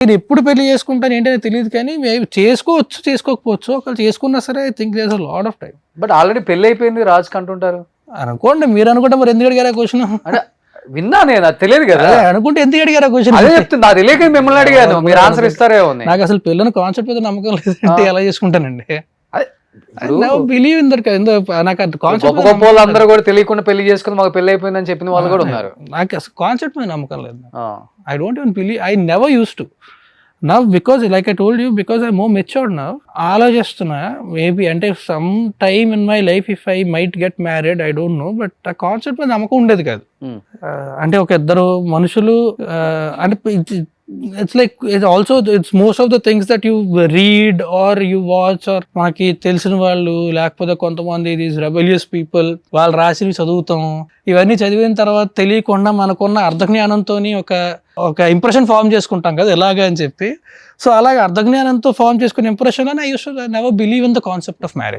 నేను ఎప్పుడు పెళ్లి చేసుకుంటాను ఏంటనే తెలియదు కానీ చేసుకోవచ్చు చేసుకోకపోవచ్చు, ఒకవేళ చేసుకున్నా సరే I think there is a lot of time. But already పెళ్లి అయిపోయింది రాజుకి అంటుంటారు. అనుకోండి, మీరు అనుకుంటే మరి ఎందుకు అడిగారా క్వశ్చన్? అంటే విన్నా నేను, అది తెలియదు కదా. అనుకుంటే ఎందుకు అడిగారా క్వశ్చన్? అదే చెప్తుంది, నాకు తెలియక మిమ్మల్ని అడిగాను, మీరు ఆన్సర్ ఇస్తారేమో. నాకు అసలు పెళ్ళని కాన్సెప్ట్ మీద నమ్మకం లేదంటే ఎలా చేసుకుంటానండి. Believe in that. నాకు గొప్ప గొప్ప వాళ్ళందరూ కూడా తెలియకుండా పెళ్లి చేసుకుని మాకు పెళ్లి అయిపోయిందని చెప్పిన వాళ్ళు కూడా ఉన్నారు. నాకు అసలు కాన్సెప్ట్ మీద నమ్మకం లేదు. I don't even believe, I never use to. Now because like I told you, because I'm more matured now, ఆలోచిస్తున్నా మేబీ అంటే some time in my life if I might get married, I don't know. But ఆ concept మీద నమ్మకం ఉండేది కాదు. అంటే ఒక ఇద్దరు మనుషులు అంటే it's like it's also it's most of the things that you read or you watch or మాకి తెలిసిన వాళ్ళు లేకపోతే కొంతమంది దీస్ రెబెలియస్ పీపుల్ వాళ్ళు రాసినవి చదువుతాం. ఇవన్నీ చదివిన తర్వాత తెలియకుండా మనకున్న అర్ధజ్ఞానంతో ఒక ఇంప్రెషన్ ఫామ్ చేసుకుంటాం కదా ఎలాగా అని చెప్పి. సో అలాగే అర్ధజ్ఞానంతో ఫామ్ చేసుకునే ఇంప్రెషన్ అని I use to never believe in the concept of marriage.